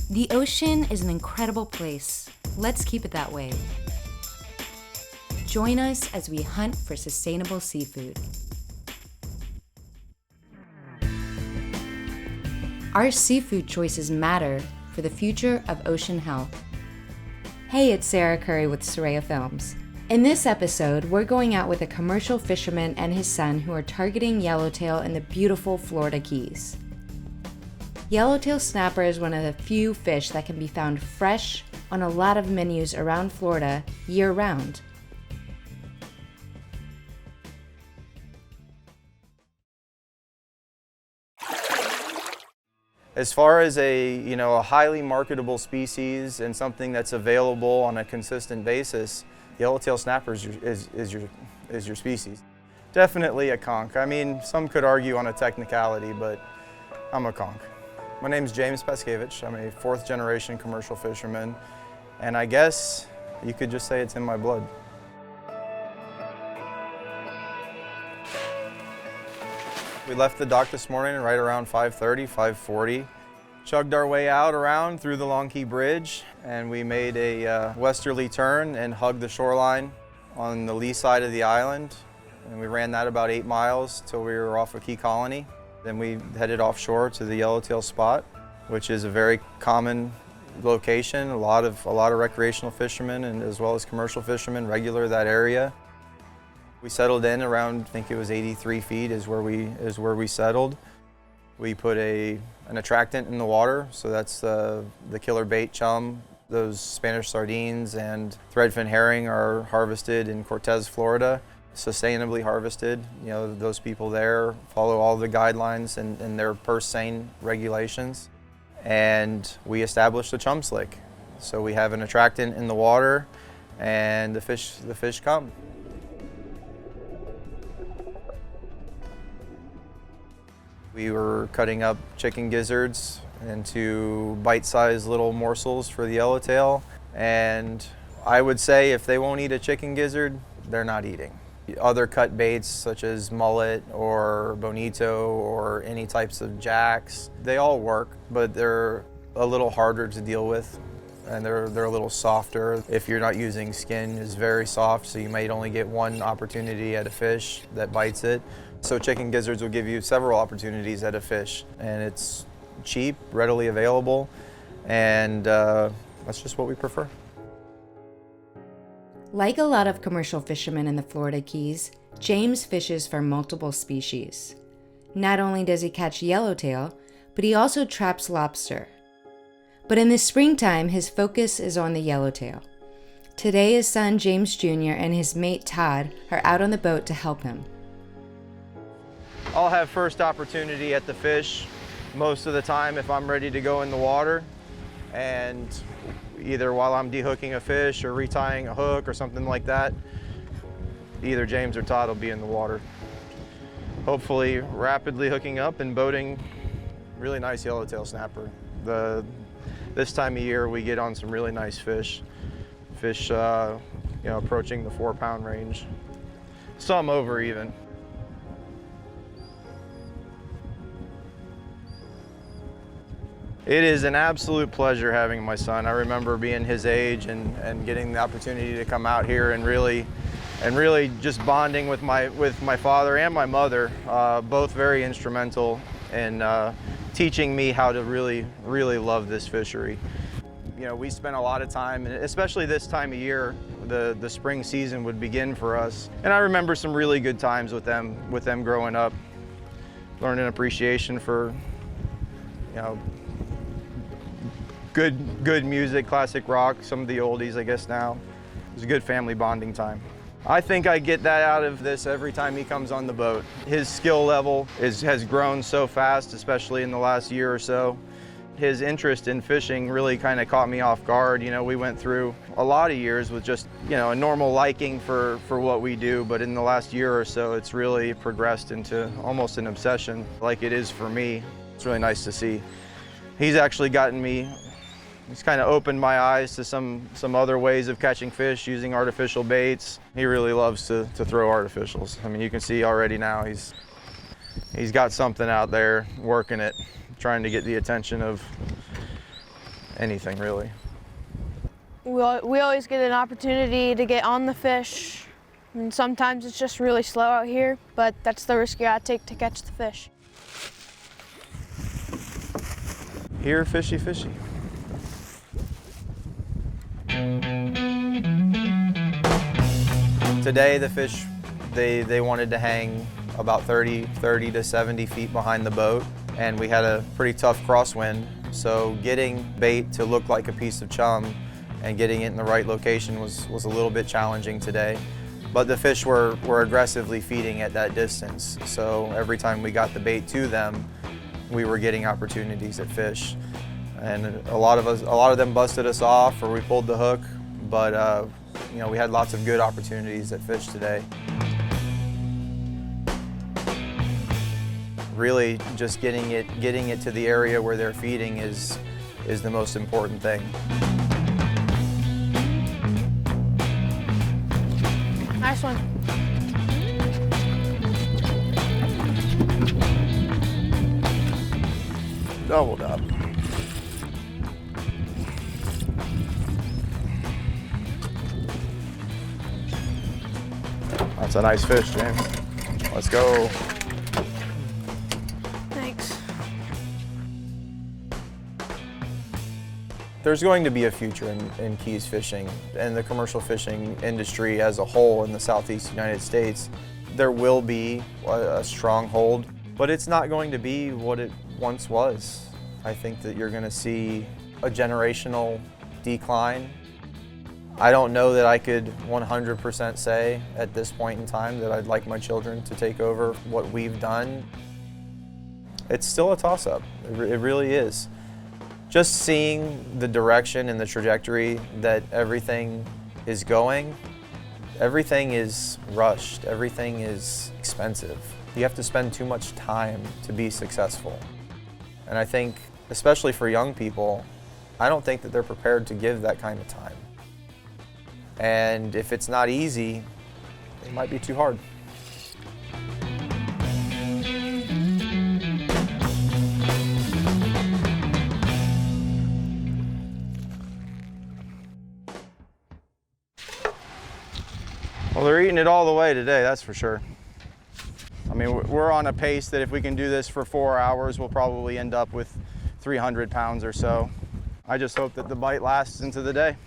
The ocean is an incredible place. Let's keep it that way. Join us as we hunt for sustainable seafood. Our seafood choices matter for the future of ocean health. Hey, it's Sarah Curry with Soraya Films. In this episode, we're going out with a commercial fisherman and his son who are targeting yellowtail in the beautiful Florida Keys. Yellowtail snapper is one of the few fish that can be found fresh on a lot of menus around Florida year-round. As far as a highly marketable species and something that's available on a consistent basis, yellowtail snapper is your species. Definitely a conch. I mean, some could argue on a technicality, but I'm a conch. My name's James Paskevich. I'm a fourth generation commercial fisherman, and I guess you could just say it's in my blood. We left the dock this morning right around 5:30, 5:40. Chugged our way out around through the Long Key Bridge, and we made a westerly turn and hugged the shoreline on the lee side of the island. And we ran that about 8 miles till we were off of Key Colony. Then we headed offshore to the Yellowtail spot, which is a very common location. A lot of recreational fishermen and as well as commercial fishermen regular that area. We settled in around, I think it was 83 feet is where we settled. We put an attractant in the water, so that's the killer bait chum. Those Spanish sardines and threadfin herring are harvested in Cortez, Florida, sustainably harvested. Those people there follow all the guidelines and their purse seine regulations. And we established a chum slick. So we have an attractant in the water and the fish come. We were cutting up chicken gizzards into bite-sized little morsels for the yellowtail, and I would say if they won't eat a chicken gizzard, they're not eating. Other cut baits such as mullet or bonito or any types of jacks, they all work, but they're a little harder to deal with, and they're a little softer. If you're not using skin, it's very soft, so you might only get one opportunity at a fish that bites it. So chicken gizzards will give you several opportunities at a fish, and it's cheap, readily available, and that's just what we prefer. Like a lot of commercial fishermen in the Florida Keys, James fishes for multiple species. Not only does he catch yellowtail, but he also traps lobster. But in the springtime, his focus is on the yellowtail. Today, his son James Jr. and his mate Todd are out on the boat to help him. I'll have first opportunity at the fish most of the time if I'm ready to go in the water, and either while I'm dehooking a fish or retying a hook or something like that, either James or Todd will be in the water. Hopefully rapidly hooking up and boating really nice yellowtail snapper. This time of year we get on some really nice fish approaching the 4-pound range, some over even. It is an absolute pleasure having my son. I remember being his age and getting the opportunity to come out here and really just bonding with my father and my mother, both very instrumental in teaching me how to really love this fishery. We spent a lot of time, especially this time of year, the spring season would begin for us. And I remember some really good times with them growing up, learning appreciation for, good music, classic rock, some of the oldies, I guess now. It was a good family bonding time. I think I get that out of this every time he comes on the boat. His skill level has grown so fast, especially in the last year or so. His interest in fishing really kind of caught me off guard. We went through a lot of years with just, a normal liking for what we do, but in the last year or so, it's really progressed into almost an obsession like it is for me. It's really nice to see. He's actually gotten me He's kind of opened my eyes to some other ways of catching fish using artificial baits. He really loves to throw artificials. I mean, you can see already now he's got something out there working it, trying to get the attention of anything really. We always get an opportunity to get on the fish, and sometimes it's just really slow out here, but that's the risk you gotta take to catch the fish. Here, fishy, fishy. Today the fish, they wanted to hang about 30 to 70 feet behind the boat, and we had a pretty tough crosswind, so getting bait to look like a piece of chum and getting it in the right location was a little bit challenging today. But the fish were aggressively feeding at that distance, so every time we got the bait to them, we were getting opportunities at fish. And a lot of them busted us off or we pulled the hook, but you know, we had lots of good opportunities at fish today. Really just getting it to the area where they're feeding is the most important thing. Nice one. Doubled up. That's a nice fish, James. Let's go. Thanks. There's going to be a future in Keys fishing and the commercial fishing industry as a whole in the Southeast United States. There will be a stronghold, but it's not going to be what it once was. I think that you're going to see a generational decline. I don't know that I could 100% say at this point in time that I'd like my children to take over what we've done. It's still a toss-up, it really is. Just seeing the direction and the trajectory that everything is going, everything is rushed, everything is expensive. You have to spend too much time to be successful. And I think, especially for young people, I don't think that they're prepared to give that kind of time. And if it's not easy, it might be too hard. Well, they're eating it all the way today, that's for sure. I mean, we're on a pace that if we can do this for 4 hours, we'll probably end up with 300 pounds or so. I just hope that the bite lasts into the day.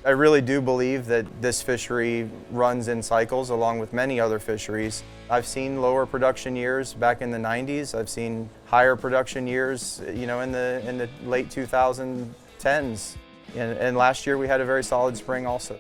I really do believe that this fishery runs in cycles along with many other fisheries. I've seen lower production years back in the 90s. I've seen higher production years, you know, in the late 2010s. And last year we had a very solid spring also.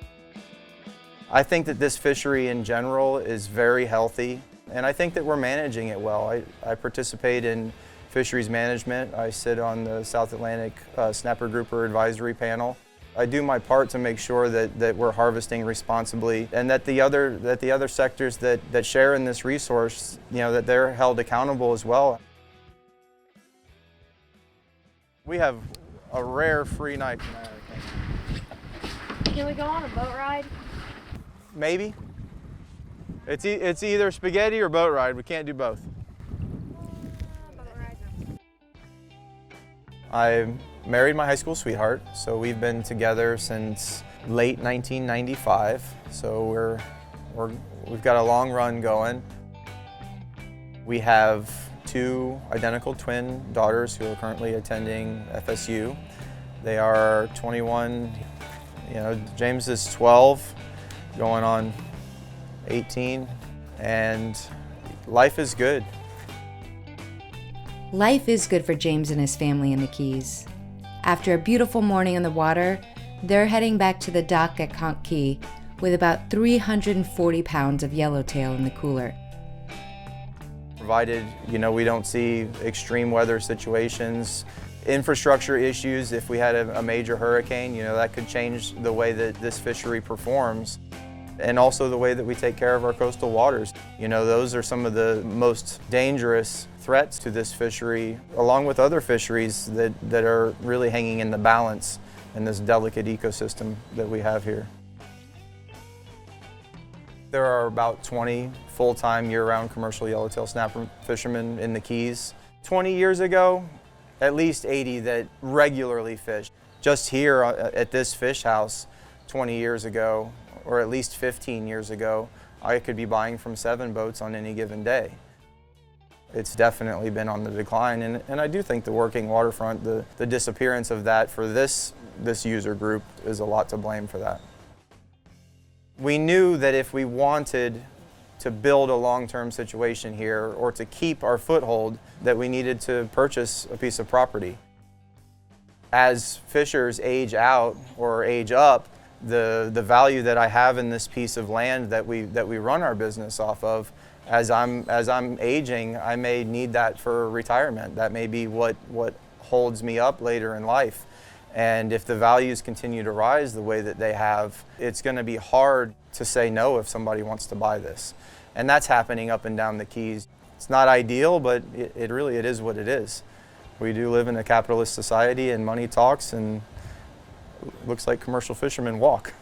I think that this fishery in general is very healthy, and I think that we're managing it well. I participate in fisheries management. I sit on the South Atlantic Snapper Grouper Advisory Panel. I do my part to make sure that we're harvesting responsibly and that the other sectors that share in this resource, you know, that they're held accountable as well. We have a rare free night tonight, I think. Can we go on a boat ride? Maybe. It's either spaghetti or boat ride. We can't do both. I married my high school sweetheart, so we've been together since late 1995. So we've got a long run going. We have 2 identical twin daughters who are currently attending FSU. They are 21. You know, James is 12, going on 18, and life is good. Life is good for James and his family in the Keys. After a beautiful morning on the water, they're heading back to the dock at Conch Key with about 340 pounds of yellowtail in the cooler. Provided, you know, we don't see extreme weather situations, infrastructure issues. If we had a major hurricane, you know, that could change the way that this fishery performs, and also the way that we take care of our coastal waters. You know, those are some of the most dangerous threats to this fishery, along with other fisheries that are really hanging in the balance in this delicate ecosystem that we have here. There are about 20 full-time year-round commercial yellowtail snapper fishermen in the Keys. 20 years ago, at least 80 that regularly fish. Just here at this fish house 20 years ago, or at least 15 years ago, I could be buying from 7 boats on any given day. It's definitely been on the decline, and I do think the working waterfront, the disappearance of that for this user group is a lot to blame for that. We knew that if we wanted to build a long-term situation here or to keep our foothold, that we needed to purchase a piece of property. As fishers age out or age up, the value that I have in this piece of land that we run our business off of, as I'm aging, I may need that for retirement. That may be what holds me up later in life. And if the values continue to rise the way that they have, it's going to be hard to say no if somebody wants to buy this. And that's happening up and down the Keys. It's not ideal, but it really is what it is. We do live in a capitalist society, and money talks, and it looks like commercial fishermen walk.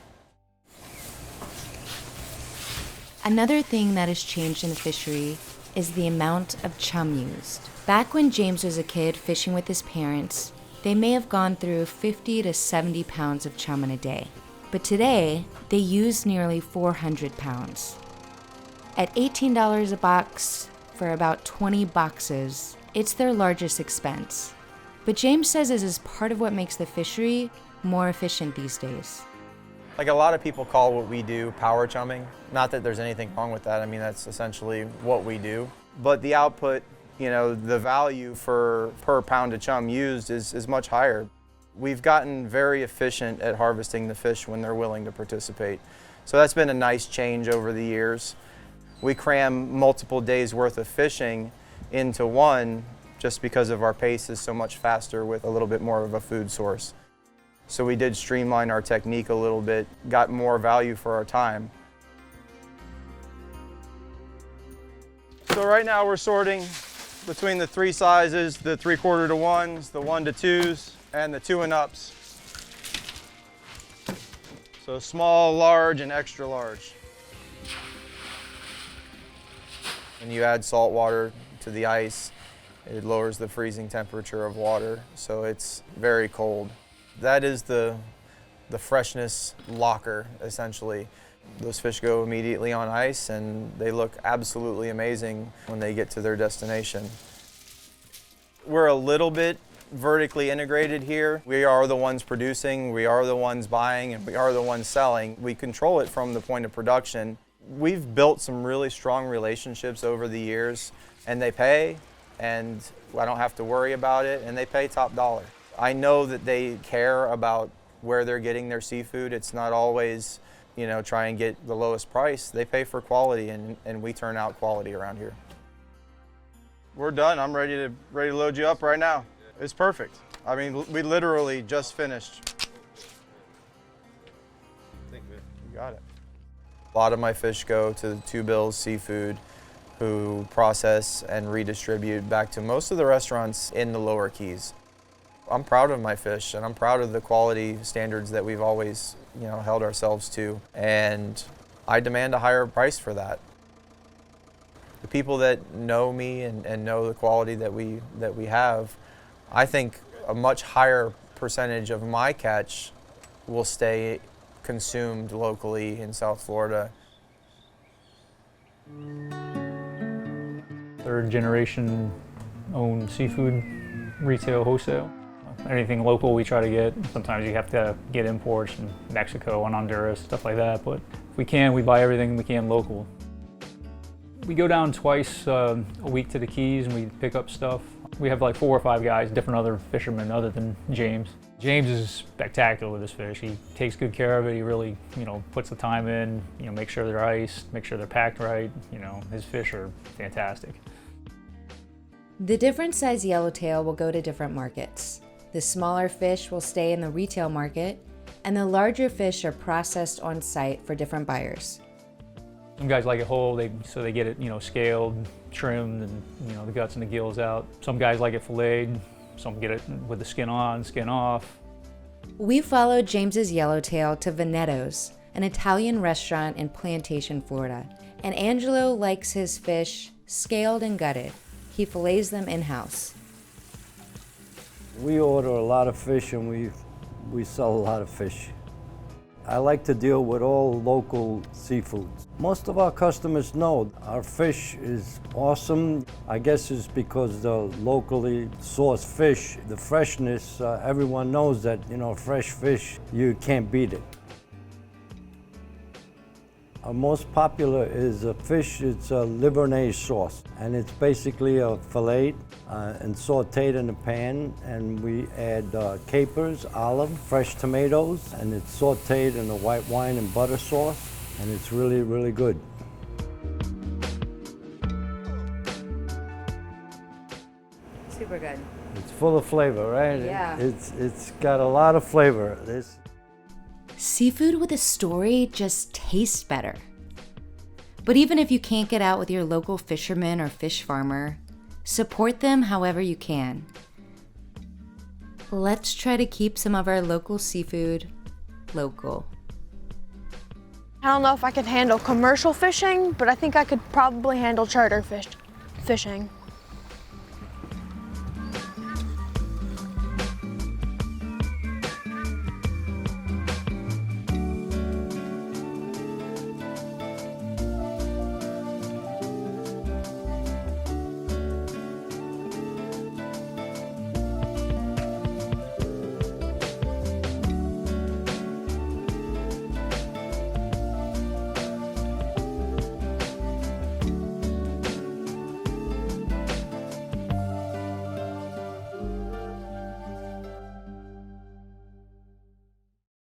Another thing that has changed in the fishery is the amount of chum used. Back when James was a kid fishing with his parents, they may have gone through 50 to 70 pounds of chum in a day. But today, they use nearly 400 pounds. At $18 a box for about 20 boxes, it's their largest expense. But James says this is part of what makes the fishery more efficient these days. Like, a lot of people call what we do power chumming. Not that there's anything wrong with that. I mean, that's essentially what we do. But the output, the value per pound of chum used is much higher. We've gotten very efficient at harvesting the fish when they're willing to participate. So that's been a nice change over the years. We cram multiple days worth of fishing into one just because of our pace is so much faster with a little bit more of a food source. So we did streamline our technique a little bit, got more value for our time. So right now we're sorting between the 3 sizes, the 3/4 to 1s, the 1 to 2s, and the 2 and ups. So small, large, and extra large. When you add salt water to the ice, it lowers the freezing temperature of water, so it's very cold. That is the freshness locker, essentially. Those fish go immediately on ice, and they look absolutely amazing when they get to their destination. We're a little bit vertically integrated here. We are the ones producing, we are the ones buying, and we are the ones selling. We control it from the point of production. We've built some really strong relationships over the years, and they pay, and I don't have to worry about it, and they pay top dollar. I know that they care about where they're getting their seafood. It's not always, try and get the lowest price. They pay for quality, and we turn out quality around here. We're done. I'm ready to load you up right now. It's perfect. I mean, we literally just finished. You got it. A lot of my fish go to the Two Bills Seafood, who process and redistribute back to most of the restaurants in the lower Keys. I'm proud of my fish, and I'm proud of the quality standards that we've always, held ourselves to, and I demand a higher price for that. The people that know me and know the quality that we have, I think a much higher percentage of my catch will stay consumed locally in South Florida. Third generation owned seafood retail wholesale. Anything local we try to get. Sometimes you have to get imports from Mexico and Honduras, stuff like that, but if we can, we buy everything we can local. We go down twice a week to the Keys and we pick up stuff. We have like 4 or 5 guys, different other fishermen other than James. James is spectacular with his fish. He takes good care of it. He really, puts the time in, make sure they're iced, make sure they're packed right. His fish are fantastic. The different size yellowtail will go to different markets. The smaller fish will stay in the retail market, and the larger fish are processed on site for different buyers. Some guys like it whole, so they get it, scaled, trimmed, and the guts and the gills out. Some guys like it filleted. Some get it with the skin on, skin off. We followed James's yellowtail to Veneto's, an Italian restaurant in Plantation, Florida, and Angelo likes his fish scaled and gutted. He fillets them in-house. We order a lot of fish and we sell a lot of fish. I like to deal with all local seafoods. Most of our customers know our fish is awesome. I guess it's because the locally sourced fish, the freshness, everyone knows that, fresh fish, you can't beat it. Our most popular is a fish, it's a Livornese sauce, and it's basically a fillet and sauteed in a pan, and we add capers, olive, fresh tomatoes, and it's sauteed in a white wine and butter sauce, and it's really, really good. Super good. It's full of flavor, right? Yeah. It's got a lot of flavor. Seafood with a story just tastes better. But even if you can't get out with your local fisherman or fish farmer, support them however you can. Let's try to keep some of our local seafood local. I don't know if I could handle commercial fishing, but I think I could probably handle charter fishing.